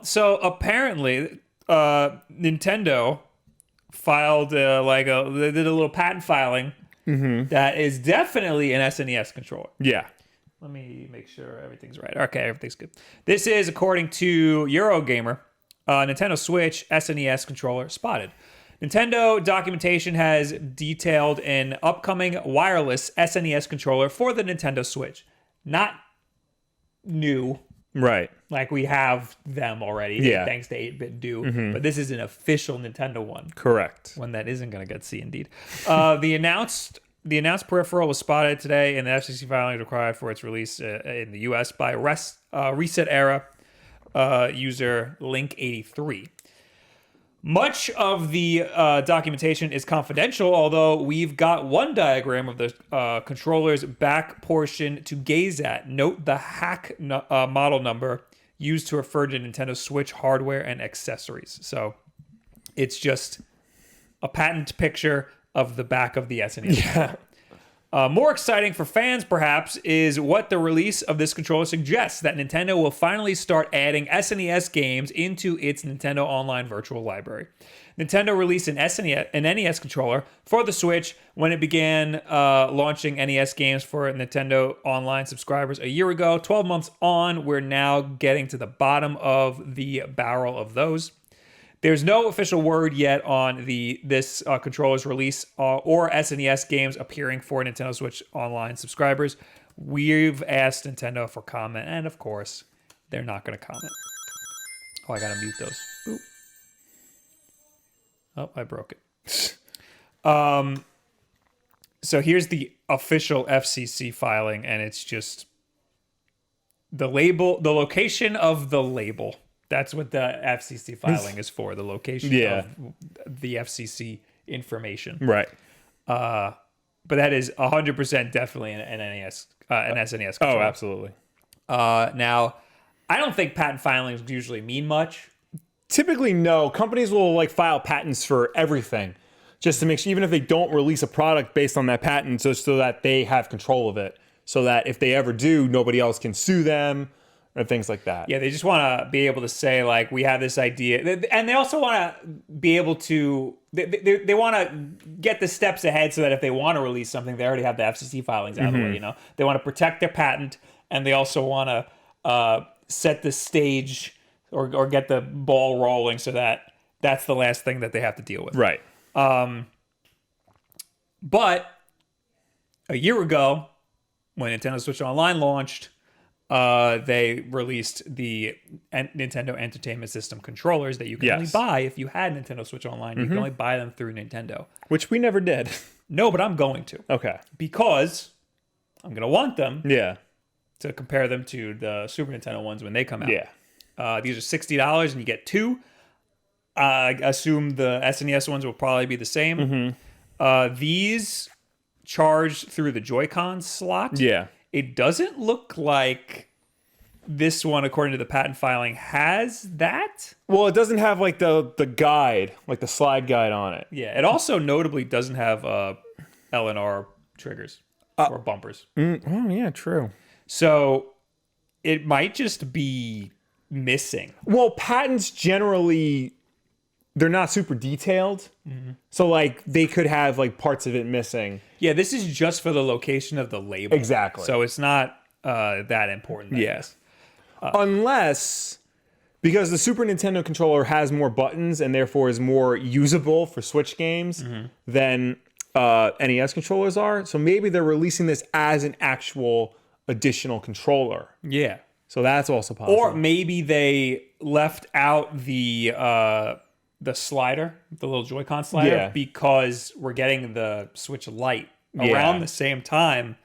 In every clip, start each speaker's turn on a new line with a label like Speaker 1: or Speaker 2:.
Speaker 1: so apparently, Nintendo filed they did a little patent filing that is definitely an SNES controller.
Speaker 2: Yeah.
Speaker 1: Let me make sure everything's right. Okay, everything's good. This is according to Eurogamer, Nintendo Switch SNES controller spotted. Nintendo documentation has detailed an upcoming wireless SNES controller for the Nintendo Switch. Not new.
Speaker 2: Right.
Speaker 1: Like we have them already,
Speaker 2: Yeah.
Speaker 1: thanks to 8-Bit Do. But this is an official Nintendo one.
Speaker 2: Correct.
Speaker 1: One that isn't going to get C indeed. The announced peripheral was spotted today, and the FCC filing is required for its release in the US by Reset Era user Link83. Much of the documentation is confidential, although we've got one diagram of the controller's back portion to gaze at. Note the hack model number used to refer to Nintendo Switch hardware and accessories. So it's just a patent picture of the back of the SNES.
Speaker 2: Yeah.
Speaker 1: More exciting for fans, perhaps, is what the release of this controller suggests, that Nintendo will finally start adding SNES games into its Nintendo Online Virtual Library. Nintendo released an NES controller for the Switch when it began launching NES games for Nintendo Online subscribers a year ago. 12 months on, we're now getting to the bottom of the barrel of those. There's no official word yet on this controller's release or SNES games appearing for Nintendo Switch Online subscribers. We've asked Nintendo for comment, and of course, they're not going to comment. Oh, I got to mute those. Ooh. Oh, I broke it. So here's the official FCC filing, and it's just the label, the location of the label. That's what the FCC filing is for, the location of the FCC information.
Speaker 2: Right.
Speaker 1: But that is 100% definitely an SNES controller.
Speaker 2: Oh, absolutely.
Speaker 1: Now, I don't think patent filings usually mean much.
Speaker 2: Typically, no. Companies will file patents for everything just to make sure, even if they don't release a product based on that patent, just so that they have control of it. So that if they ever do, nobody else can sue them. Or things like that.
Speaker 1: Yeah, they just want to be able to say, we have this idea. And they also want to be able to... They want to get the steps ahead so that if they want to release something, they already have the FCC filings out of the way, They want to protect their patent, and they also want to set the stage or get the ball rolling so that that's the last thing that they have to deal with.
Speaker 2: Right.
Speaker 1: But a year ago, when Nintendo Switch Online launched... they released the Nintendo Entertainment System controllers that you can only buy if you had Nintendo Switch Online. You can only buy them through Nintendo.
Speaker 2: Which we never did.
Speaker 1: No, but I'm going to.
Speaker 2: Okay.
Speaker 1: Because I'm going to want them
Speaker 2: Yeah.
Speaker 1: to compare them to the Super Nintendo ones when they come out.
Speaker 2: Yeah.
Speaker 1: These are $60 and you get two. I assume the SNES ones will probably be the same. These charge through the Joy-Con slot.
Speaker 2: Yeah.
Speaker 1: It doesn't look like this one, according to the patent filing, has that.
Speaker 2: Well, it doesn't have the guide, the slide guide on it.
Speaker 1: Yeah, it also notably doesn't have L and R triggers or bumpers.
Speaker 2: Oh, yeah, true.
Speaker 1: So it might just be missing.
Speaker 2: Well, patents generally, they're not super detailed. So they could have parts of it missing.
Speaker 1: Yeah, this is just for the location of the label.
Speaker 2: Exactly.
Speaker 1: So it's not that important.
Speaker 2: Yes. Unless, because the Super Nintendo controller has more buttons and therefore is more usable for Switch games than NES controllers are. So maybe they're releasing this as an actual additional controller.
Speaker 1: Yeah.
Speaker 2: So that's also possible.
Speaker 1: Or maybe they left out the slider, the little Joy-Con slider, because we're getting the Switch Lite around the same time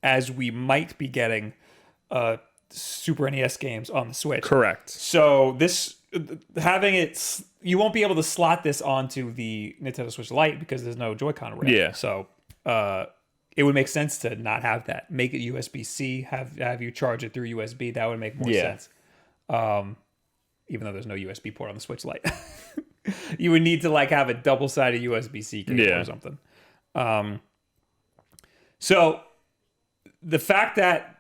Speaker 1: as we might be getting Super NES games on the Switch.
Speaker 2: Correct.
Speaker 1: So this having it, you won't be able to slot this onto the Nintendo Switch Lite because there's no Joy-Con array.
Speaker 2: Yeah.
Speaker 1: So it would make sense to not have that. Make it USB-C. Have you charge it through USB. That would make more sense. Even though there's no USB port on the Switch Lite. You would need to have a double-sided USB-C cable or something. So the fact that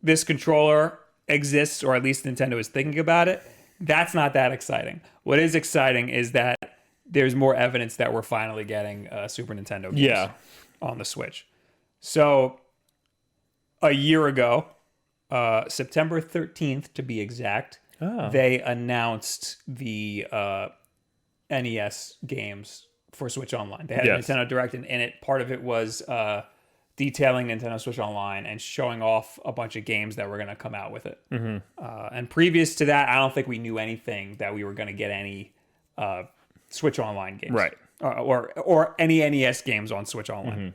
Speaker 1: this controller exists, or at least Nintendo is thinking about it, That's not that exciting. What is exciting is that there's more evidence that we're finally getting Super Nintendo games on the Switch. So a year ago, September 13th to be exact, they announced the NES games for Switch Online. They had a Nintendo Direct, and in it, part of it was detailing Nintendo Switch Online and showing off a bunch of games that were going to come out with it. And previous to that, I don't think we knew anything that we were going to get any Switch Online games,
Speaker 2: Right?
Speaker 1: Or any NES games on Switch Online.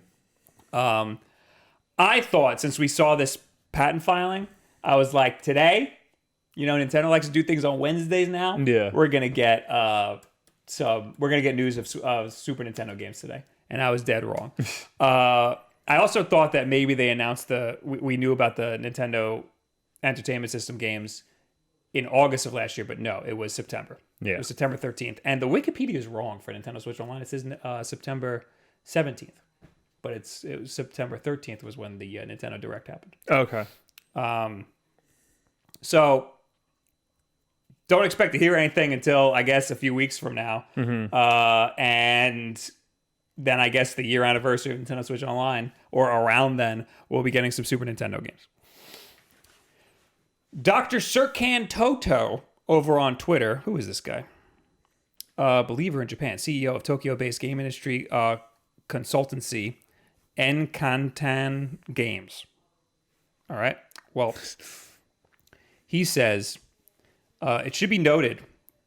Speaker 1: I thought, since we saw this patent filing, I was like, today, Nintendo likes to do things on Wednesdays now.
Speaker 2: Yeah,
Speaker 1: we're gonna get news of Super Nintendo games today, and I was dead wrong. I also thought that maybe they announced we knew about the Nintendo Entertainment System games in August of last year, but no, it was September.
Speaker 2: Yeah,
Speaker 1: it was September 13th, and the Wikipedia is wrong for Nintendo Switch Online. It says September 17th. But it was September 13th was when the Nintendo Direct happened.
Speaker 2: Okay.
Speaker 1: So don't expect to hear anything until, I guess, a few weeks from now. And then I guess the year anniversary of Nintendo Switch Online, or around then, we'll be getting some Super Nintendo games. Dr. Serkan Toto over on Twitter. Who is this guy? Believer in Japan, CEO of Tokyo-based game industry consultancy Encantan Games. All right. Well, he says, it should be noted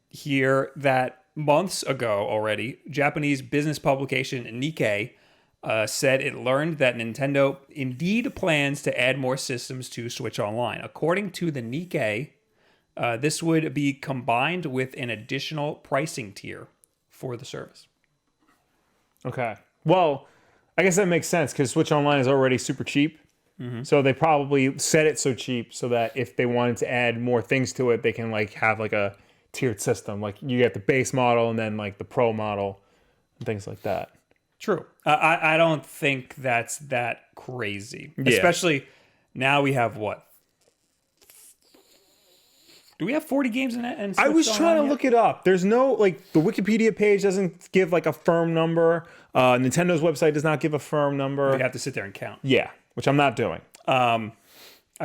Speaker 1: here that months ago already, Japanese business publication Nikkei said it learned that Nintendo indeed plans to add more systems to Switch Online. According to the Nikkei, this would be combined with an additional pricing tier for the service.
Speaker 2: Okay. Well, I guess that makes sense because Switch Online is already super cheap. So they probably set it so cheap so that if they wanted to add more things to it, they can have a tiered system. Like you get the base model and then the pro model and things like that.
Speaker 1: True. I don't think that's that crazy. Yeah. Especially now we have what? Do we have 40 games in Switch
Speaker 2: I was trying to look it up. There's no, the Wikipedia page doesn't give a firm number. Nintendo's website does not give a firm number.
Speaker 1: You have to sit there and count.
Speaker 2: Yeah, which I'm not doing.
Speaker 1: I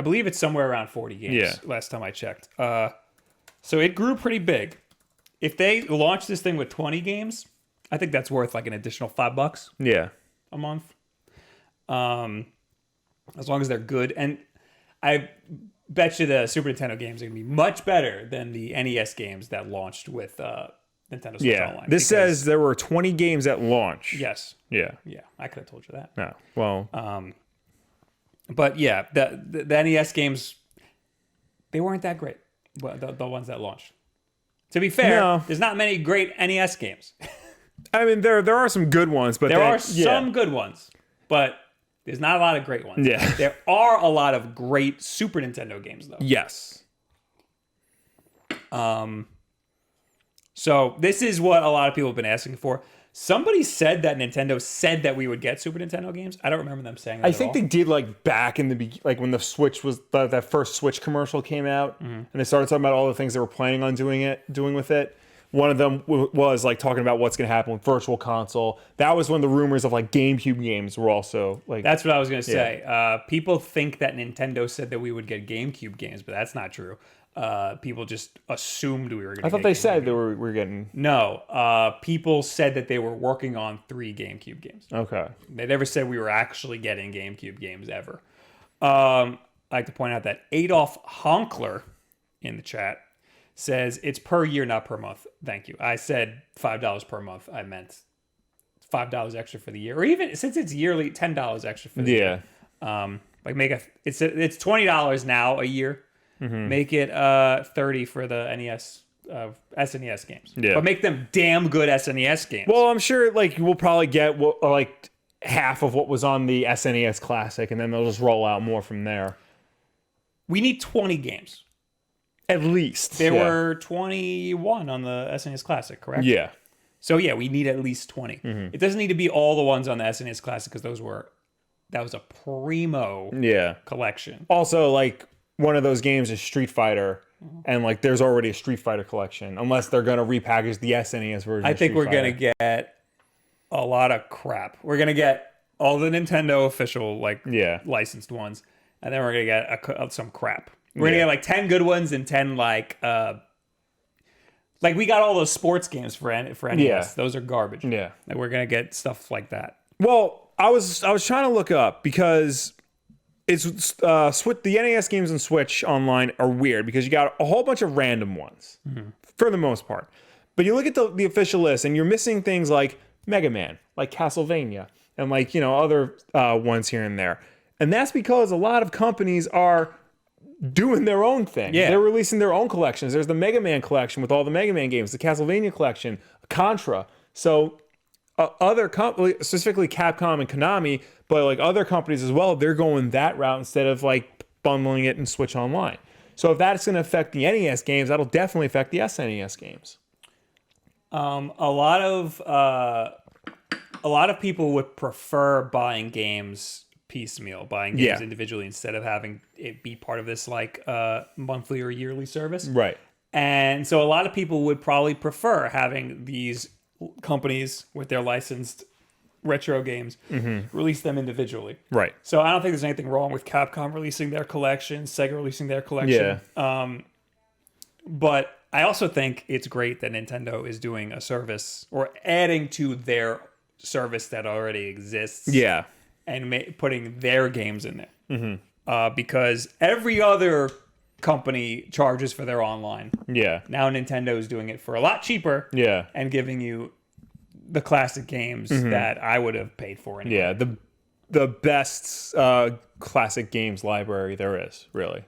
Speaker 1: believe it's somewhere around 40 games last time I checked. So it grew pretty big. If they launch this thing with 20 games, I think that's worth an additional $5 a month. As long as they're good. And I bet you the Super Nintendo games are going to be much better than the NES games that launched with Nintendo Switch Online.
Speaker 2: This says there were 20 games at launch.
Speaker 1: Yes.
Speaker 2: Yeah.
Speaker 1: Yeah, I could have told you that.
Speaker 2: No. Well.
Speaker 1: But yeah, the NES games, they weren't that great. The ones that launched. To be fair, there's not many great NES games.
Speaker 2: I mean, there are some good ones, but
Speaker 1: there are some good ones, but there's not a lot of great ones.
Speaker 2: Yeah.
Speaker 1: There are a lot of great Super Nintendo games, though.
Speaker 2: Yes.
Speaker 1: So this is what a lot of people have been asking for. Somebody said that Nintendo said that we would get Super Nintendo games. I don't remember them saying that.
Speaker 2: I think they did back in the when the Switch was that first Switch commercial came out, and they started talking about all the things they were planning on doing with it. One of them was talking about what's going to happen with Virtual Console. That was when the rumors of GameCube games were also
Speaker 1: That's what I was going to say. People think that Nintendo said that we would get GameCube games, but that's not true. People just assumed we were going to.
Speaker 2: I thought they said they were getting.
Speaker 1: No, people said that they were working on 3 GameCube games.
Speaker 2: Okay.
Speaker 1: They never said we were actually getting GameCube games ever. I'd like to point out that Adolf Honkler in the chat says it's per year, not per month. Thank you. I said $5 per month. I meant $5 extra for the year, or even since it's yearly, $10 extra for the year. It's $20 now a year. Make it $30 for the NES SNES games. Yeah. But make them damn good SNES games.
Speaker 2: Well, I'm sure we'll probably get half of what was on the SNES Classic, and then they'll just roll out more from there.
Speaker 1: We need 20 games.
Speaker 2: At least.
Speaker 1: There were 21 on the SNES Classic, correct?
Speaker 2: Yeah.
Speaker 1: So yeah, we need at least 20. It doesn't need to be all the ones on the SNES Classic because that was a primo collection.
Speaker 2: Also, one of those games is Street Fighter, and like there's already a Street Fighter collection, unless they're gonna repackage the SNES version.
Speaker 1: I
Speaker 2: of
Speaker 1: think
Speaker 2: Street
Speaker 1: we're
Speaker 2: Fighter.
Speaker 1: gonna get a lot of crap. We're gonna get all the Nintendo official licensed ones, and then we're gonna get some crap. We're gonna get like 10 good ones and 10 like we got all those sports games for NES.
Speaker 2: Yeah.
Speaker 1: Those are garbage.
Speaker 2: Yeah.
Speaker 1: And we're gonna get stuff like that.
Speaker 2: Well, I was trying to look up because it's the NES games on Switch online are weird because you got a whole bunch of random ones for the most part. But you look at the official list and you're missing things like Mega Man, like Castlevania, and like, other ones here and there. And that's because a lot of companies are doing their own thing.
Speaker 1: Yeah.
Speaker 2: They're releasing their own collections. There's the Mega Man collection with all the Mega Man games, the Castlevania collection, Contra. So other companies, specifically Capcom and Konami, but like other companies as well, they're going that route instead of like bundling it in Switch Online. So if that's going to affect the NES games, that'll definitely affect the SNES games.
Speaker 1: A lot of people would prefer buying games piecemeal, buying games individually instead of having it be part of this like monthly or yearly service.
Speaker 2: Right.
Speaker 1: And so a lot of people would probably prefer having these companies with their licensed retro games release them individually.
Speaker 2: Right.
Speaker 1: So I don't think there's anything wrong with Capcom releasing their collection, Sega releasing their collection.
Speaker 2: Yeah.
Speaker 1: But I also think it's great that Nintendo is doing a service or adding to their service that already exists.
Speaker 2: Yeah.
Speaker 1: And putting their games in there. Because every other company charges for their online.
Speaker 2: Yeah.
Speaker 1: Now Nintendo is doing it for a lot cheaper.
Speaker 2: Yeah.
Speaker 1: And giving you the classic games that I would have paid for anyway.
Speaker 2: Yeah. The best classic games library there is, really.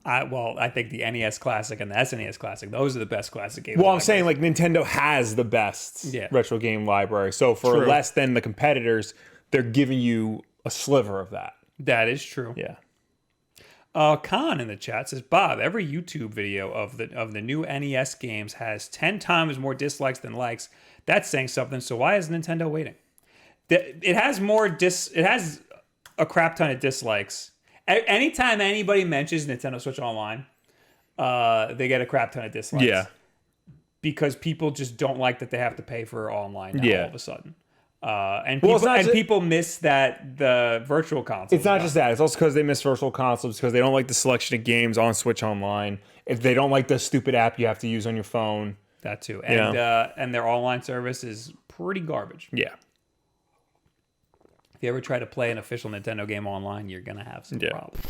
Speaker 1: I think the NES Classic and the SNES Classic, those are the best classic games.
Speaker 2: Well, I'm saying like Nintendo has the best retro game library. So for less than the competitors, they're giving you a sliver of that.
Speaker 1: That is true.
Speaker 2: Yeah.
Speaker 1: Khan in the chat says, Bob, every YouTube video of the new NES games has 10 times more dislikes than likes. That's saying something. So why is Nintendo waiting? It has it has a crap ton of dislikes. Anytime anybody mentions Nintendo Switch Online, they get a crap ton of dislikes.
Speaker 2: Yeah.
Speaker 1: Because people just don't like that they have to pay for online now all of a sudden. And people miss the virtual console.
Speaker 2: It's not just that. It's also because they miss virtual consoles, because they don't like the selection of games on Switch Online. If they don't like the stupid app you have to use on your phone.
Speaker 1: That too. And their online service is pretty garbage.
Speaker 2: Yeah.
Speaker 1: If you ever try to play an official Nintendo game online, you're going to have some problems.